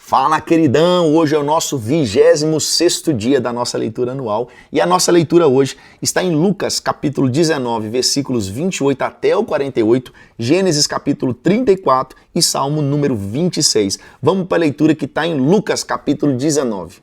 Fala, queridão! Hoje é o nosso 26º dia da nossa leitura anual e a nossa leitura hoje está em Lucas capítulo 19, versículos 28 até o 48, Gênesis capítulo 34 e Salmo número 26. Vamos para a leitura que está em Lucas capítulo 19.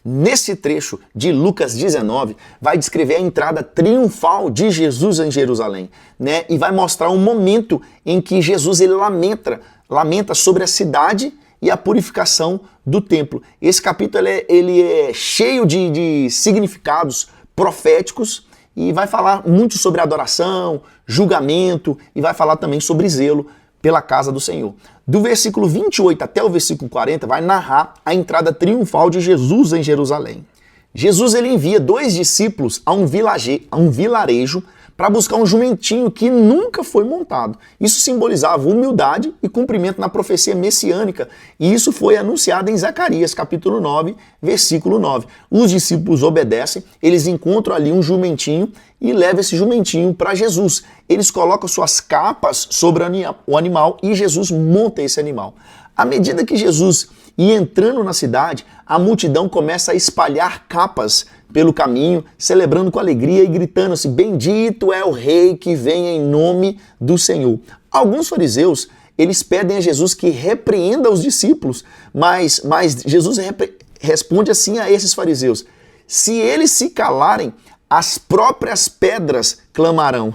Nesse trecho de Lucas 19, vai descrever a entrada triunfal de Jesus em Jerusalém, né? E vai mostrar um momento em que Jesus ele lamenta sobre a cidade e a purificação do templo. Esse capítulo ele é cheio de significados proféticos e vai falar muito sobre adoração, julgamento e vai falar também sobre zelo pela casa do Senhor. Do versículo 28 até o versículo 40 vai narrar a entrada triunfal de Jesus em Jerusalém. Jesus ele envia 2 discípulos a um vilarejo para buscar um jumentinho que nunca foi montado. Isso simbolizava humildade e cumprimento na profecia messiânica, e isso foi anunciado em Zacarias, capítulo 9, versículo 9. Os discípulos obedecem, eles encontram ali um jumentinho e levam esse jumentinho para Jesus. Eles colocam suas capas sobre o animal e Jesus monta esse animal. À medida que Jesus ia entrando na cidade, a multidão começa a espalhar capas pelo caminho, celebrando com alegria e gritando assim: bendito é o rei que vem em nome do Senhor. Alguns fariseus, eles pedem a Jesus que repreenda os discípulos, mas Jesus responde assim a esses fariseus: se eles se calarem, as próprias pedras clamarão.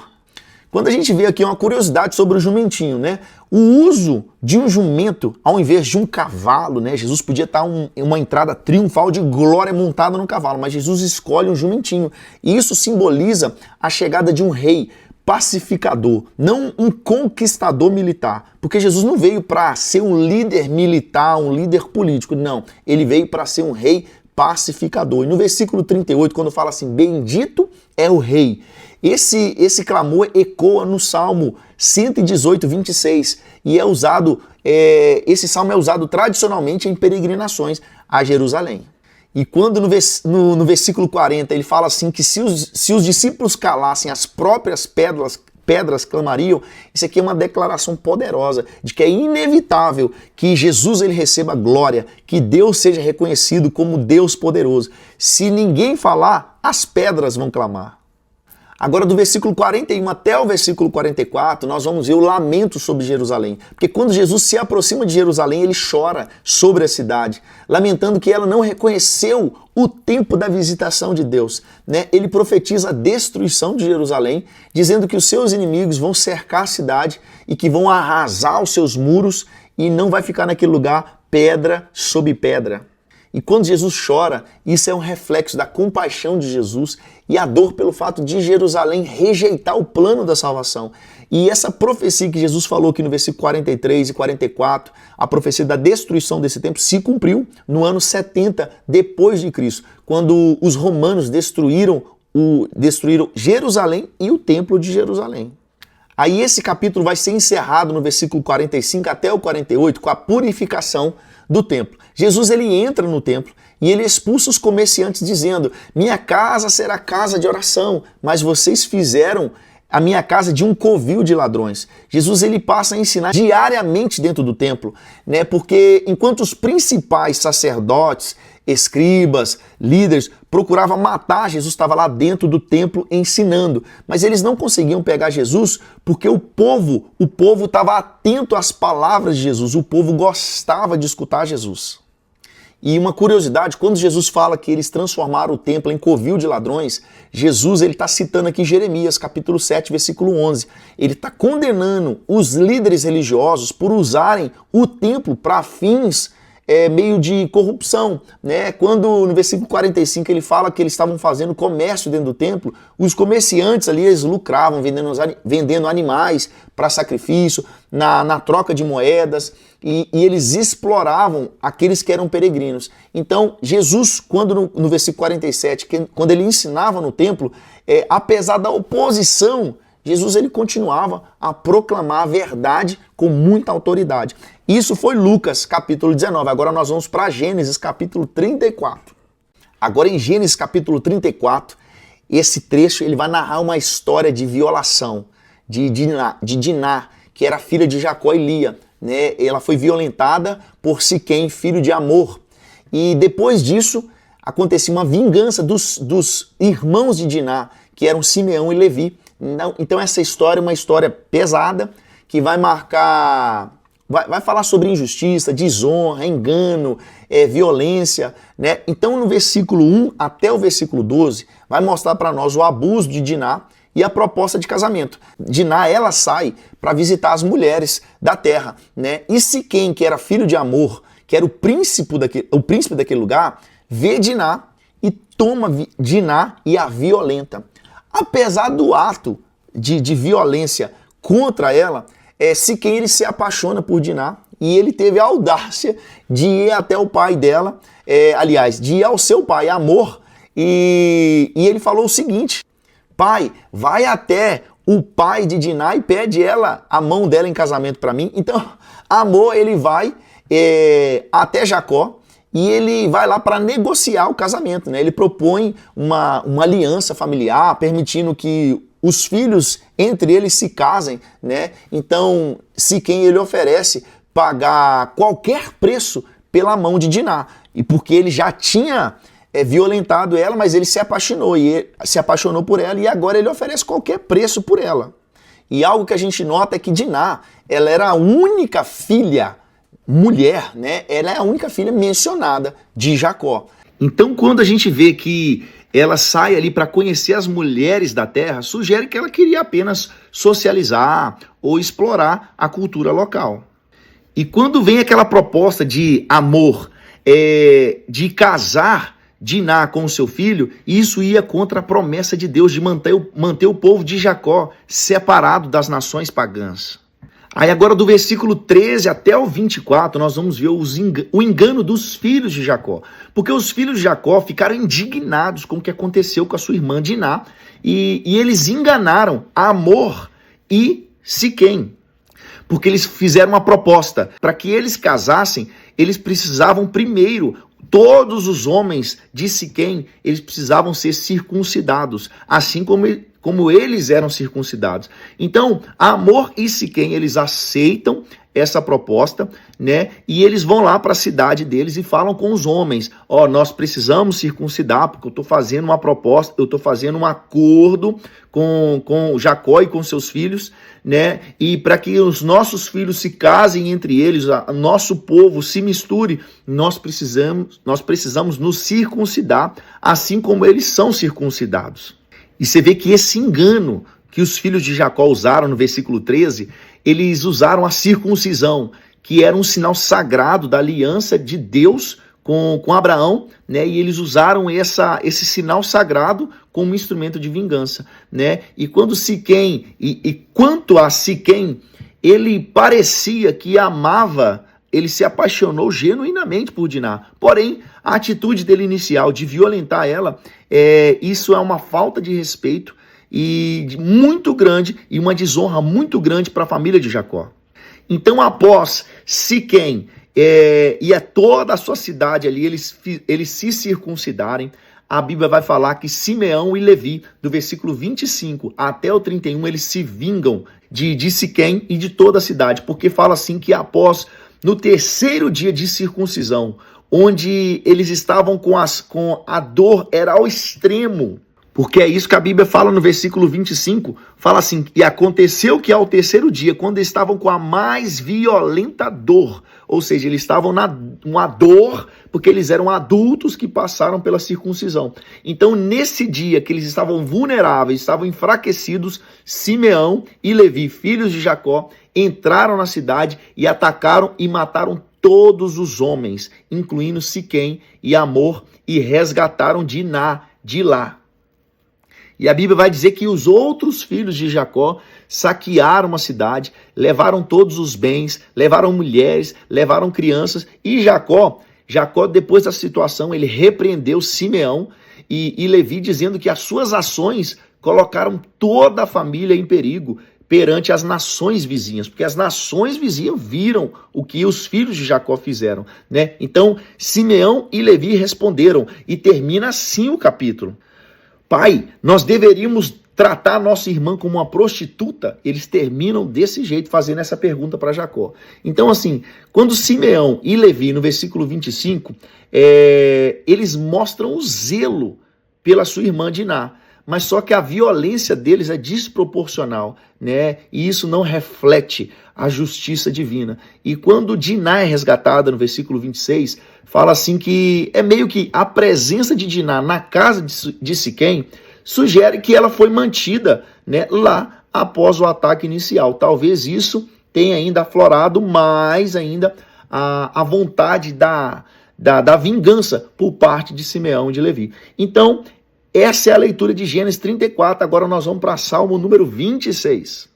Quando a gente vê aqui uma curiosidade sobre o jumentinho, né? O uso de um jumento ao invés de um cavalo, né? Jesus podia estar uma entrada triunfal de glória montada no cavalo, mas Jesus escolhe um jumentinho. E isso simboliza a chegada de um rei pacificador, não um conquistador militar. Porque Jesus não veio para ser um líder militar, um líder político, não. Ele veio para ser um rei pacificador. E no versículo 38, quando fala assim, bendito é o rei, esse clamor ecoa no Salmo 118, 26, e esse salmo é usado tradicionalmente em peregrinações a Jerusalém. E quando no versículo 40 ele fala assim que se os discípulos calassem, as próprias pedras clamariam, isso aqui é uma declaração poderosa de que é inevitável que Jesus ele receba glória, que Deus seja reconhecido como Deus poderoso. Se ninguém falar, as pedras vão clamar. Agora, do versículo 41 até o versículo 44, nós vamos ver o lamento sobre Jerusalém. Porque quando Jesus se aproxima de Jerusalém, ele chora sobre a cidade, lamentando que ela não reconheceu o tempo da visitação de Deus, né? Ele profetiza a destruição de Jerusalém, dizendo que os seus inimigos vão cercar a cidade e que vão arrasar os seus muros e não vai ficar naquele lugar pedra sobre pedra. E quando Jesus chora, isso é um reflexo da compaixão de Jesus e a dor pelo fato de Jerusalém rejeitar o plano da salvação. E essa profecia que Jesus falou aqui no versículo 43 e 44, a profecia da destruição desse templo, se cumpriu no ano 70 depois de Cristo, quando os romanos destruíram Jerusalém e o templo de Jerusalém. Aí esse capítulo vai ser encerrado no versículo 45 até o 48 com a purificação do templo. Jesus ele entra no templo e ele expulsa os comerciantes dizendo: minha casa será casa de oração, mas vocês fizeram a minha casa de um covil de ladrões. Jesus ele passa a ensinar diariamente dentro do templo, né? Porque enquanto os principais sacerdotes, escribas, líderes procuravam matar, Jesus estava lá dentro do templo ensinando, mas eles não conseguiam pegar Jesus porque o povo estava atento às palavras de Jesus, o povo gostava de escutar Jesus. E uma curiosidade, quando Jesus fala que eles transformaram o templo em covil de ladrões, Jesus ele está citando aqui Jeremias, capítulo 7, versículo 11. Ele está condenando os líderes religiosos por usarem o templo para fins meio de corrupção, né? Quando no versículo 45 ele fala que eles estavam fazendo comércio dentro do templo, os comerciantes ali eles lucravam vendendo animais para sacrifício, na troca de moedas, e eles exploravam aqueles que eram peregrinos. Então Jesus, quando no versículo 47, quando ele ensinava no templo, apesar da oposição, Jesus ele continuava a proclamar a verdade com muita autoridade. Isso foi Lucas, capítulo 19. Agora nós vamos para Gênesis, capítulo 34. Agora em Gênesis, capítulo 34, esse trecho ele vai narrar uma história de violação de Diná, que era filha de Jacó e Lia. né? Ela foi violentada por Siquém, filho de Amor. E depois disso, acontecia uma vingança dos irmãos de Diná, que eram Simeão e Levi. Então essa história é uma história pesada, que vai marcar, vai falar sobre injustiça, desonra, engano, violência, né? Então no versículo 1 até o versículo 12, vai mostrar para nós o abuso de Diná e a proposta de casamento. Diná, ela sai para visitar as mulheres da terra, né? E Siquém, que era filho de Amor, que era o príncipe daquele lugar, vê Diná e toma Diná e a violenta. Apesar do ato de violência contra ela, Siquém ele se apaixona por Diná e ele teve a audácia de ir até o pai dela, de ir ao seu pai, Amor, e ele falou o seguinte: pai, vai até o pai de Diná e pede a mão dela em casamento para mim. Então, Amor, ele vai até Jacó e ele vai lá para negociar o casamento, né? Ele propõe uma aliança familiar, permitindo que os filhos entre eles se casem, né? Então, Siquém ele oferece pagar qualquer preço pela mão de Diná, e porque ele já tinha violentado ela, mas ele se apaixonou por ela e agora ele oferece qualquer preço por ela. E algo que a gente nota é que Diná, ela era a única filha mulher, né? Ela é a única filha mencionada de Jacó. Então, quando a gente vê que ela sai ali para conhecer as mulheres da terra, sugere que ela queria apenas socializar ou explorar a cultura local. E quando vem aquela proposta de Amor, de casar Diná com o seu filho, isso ia contra a promessa de Deus de manter o povo de Jacó separado das nações pagãs. Aí agora do versículo 13 até o 24, nós vamos ver o engano dos filhos de Jacó. Porque os filhos de Jacó ficaram indignados com o que aconteceu com a sua irmã Diná, e eles enganaram Amor e Siquém. Porque eles fizeram uma proposta. Para que eles casassem, eles precisavam primeiro, todos os homens de Siquém, eles precisavam ser circuncidados, assim como eles eram circuncidados. Então, Amor e Siquém, eles aceitam essa proposta, né? E eles vão lá para a cidade deles e falam com os homens: nós precisamos circuncidar, porque eu estou fazendo uma proposta, eu estou fazendo um acordo com Jacó e com seus filhos, né? E para que os nossos filhos se casem entre eles, nosso povo se misture, nós precisamos nos circuncidar, assim como eles são circuncidados. E você vê que esse engano que os filhos de Jacó usaram no versículo 13, eles usaram a circuncisão, que era um sinal sagrado da aliança de Deus com Abraão, né? E eles usaram esse sinal sagrado como instrumento de vingança, né? E quando Siquém, quanto a Siquém, ele parecia que amava, ele se apaixonou genuinamente por Diná. Porém, a atitude dele inicial de violentar ela, isso é uma falta de respeito muito grande e uma desonra muito grande para a família de Jacó. Então, após Siquém e toda a sua cidade ali, eles se circuncidarem, a Bíblia vai falar que Simeão e Levi, do versículo 25 até o 31, eles se vingam de Siquém e de toda a cidade, porque fala assim que no terceiro dia de circuncisão, onde eles estavam com a dor era ao extremo, porque é isso que a Bíblia fala no versículo 25, fala assim: e aconteceu que ao terceiro dia, quando estavam com a mais violenta dor, ou seja, eles estavam numa dor, porque eles eram adultos que passaram pela circuncisão. Então, nesse dia que eles estavam vulneráveis, estavam enfraquecidos, Simeão e Levi, filhos de Jacó, entraram na cidade e atacaram e mataram todos os homens, incluindo Siquém e Amor, e resgataram Diná de lá. E a Bíblia vai dizer que os outros filhos de Jacó saquearam a cidade, levaram todos os bens, levaram mulheres, levaram crianças. E Jacó, depois da situação, ele repreendeu Simeão e Levi, dizendo que as suas ações colocaram toda a família em perigo perante as nações vizinhas, porque as nações vizinhas viram o que os filhos de Jacó fizeram, né? Então, Simeão e Levi responderam, e termina assim o capítulo: Pai, nós deveríamos tratar a nossa irmã como uma prostituta, eles terminam desse jeito, fazendo essa pergunta para Jacó. Então, assim, quando Simeão e Levi, no versículo 25, eles mostram o zelo pela sua irmã Diná, mas só que a violência deles é desproporcional, né? E isso não reflete a justiça divina. E quando Diná é resgatada, no versículo 26, fala assim que é meio que a presença de Diná na casa de Siquém sugere que ela foi mantida, né, lá após o ataque inicial. Talvez isso tenha ainda aflorado mais ainda a vontade da vingança por parte de Simeão e de Levi. Então, essa é a leitura de Gênesis 34. Agora nós vamos para Salmo número 26.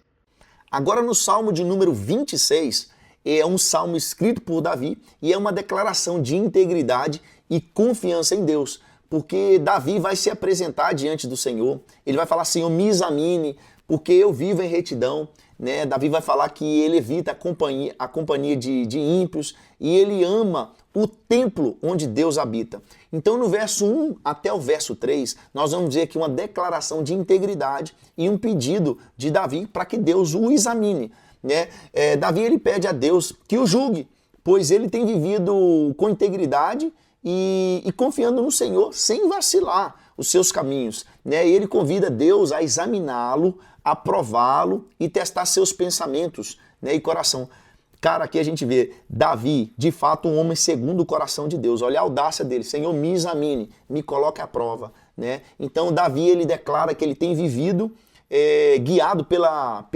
Agora no Salmo de número 26, é um salmo escrito por Davi e é uma declaração de integridade e confiança em Deus. Porque Davi vai se apresentar diante do Senhor, ele vai falar, Senhor, me examine, porque eu vivo em retidão, né? Davi vai falar que ele evita a companhia de ímpios e ele ama o templo onde Deus habita. Então no verso 1 até o verso 3, nós vamos ver aqui uma declaração de integridade e um pedido de Davi para que Deus o examine, né? Davi ele pede a Deus que o julgue, pois ele tem vivido com integridade e confiando no Senhor, sem vacilar os seus caminhos, né? E ele convida Deus a examiná-lo, a prová-lo e testar seus pensamentos, né, e coração. Cara, aqui a gente vê Davi, de fato, um homem segundo o coração de Deus. Olha a audácia dele. Senhor, me examine, me coloque à prova, né? Então, Davi, ele declara que ele tem vivido guiado pela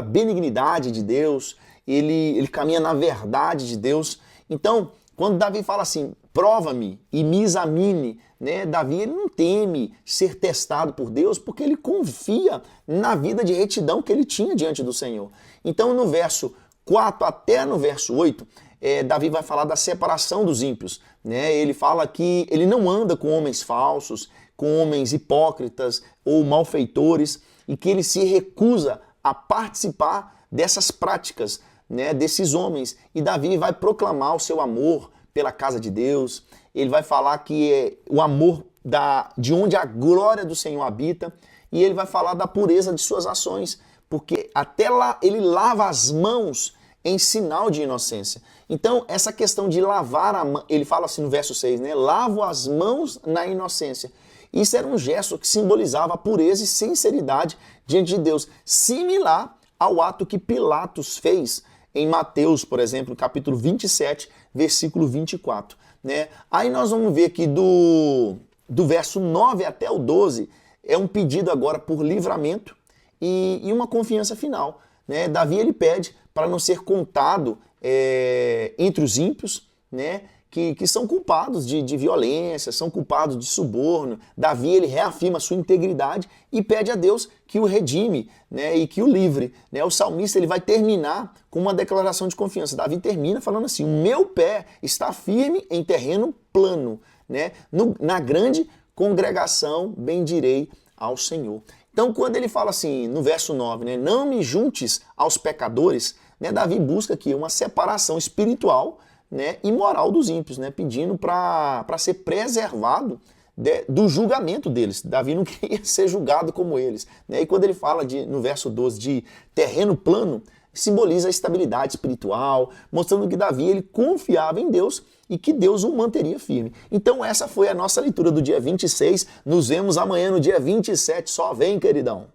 benignidade de Deus, ele caminha na verdade de Deus. Então, quando Davi fala assim, prova-me e me examine, né? Davi ele não teme ser testado por Deus porque ele confia na vida de retidão que ele tinha diante do Senhor. Então, no verso 4 até no verso 8, Davi vai falar da separação dos ímpios, né? Ele fala que ele não anda com homens falsos, com homens hipócritas ou malfeitores, e que ele se recusa a participar dessas práticas, né, desses homens. E Davi vai proclamar o seu amor pela casa de Deus, ele vai falar que é o amor de onde a glória do Senhor habita, e ele vai falar da pureza de suas ações, porque até lá ele lava as mãos em sinal de inocência. Então, essa questão de lavar a mão, ele fala assim no verso 6, né? Lavo as mãos na inocência. Isso era um gesto que simbolizava a pureza e sinceridade diante de Deus, similar ao ato que Pilatos fez em Mateus, por exemplo, capítulo 27, versículo 24. Né? Aí nós vamos ver que do verso 9 até o 12 é um pedido agora por livramento e uma confiança final. Né? Davi ele pede para não ser contado entre os ímpios, né? que são culpados de violência, são culpados de suborno. Davi ele reafirma sua integridade e pede a Deus que o redime, né, e que o livre. Né? O salmista ele vai terminar com uma declaração de confiança. Davi termina falando assim, o meu pé está firme em terreno plano. Né? Na grande congregação bendirei ao Senhor. Então quando ele fala assim, no verso 9, né, não me juntes aos pecadores, né, Davi busca aqui uma separação espiritual, né, e moral dos ímpios, né, pedindo para ser preservado do julgamento deles. Davi não queria ser julgado como eles. Né? E quando ele fala no verso 12 de terreno plano, simboliza a estabilidade espiritual, mostrando que Davi ele confiava em Deus e que Deus o manteria firme. Então essa foi a nossa leitura do dia 26. Nos vemos amanhã no dia 27. Só vem, queridão!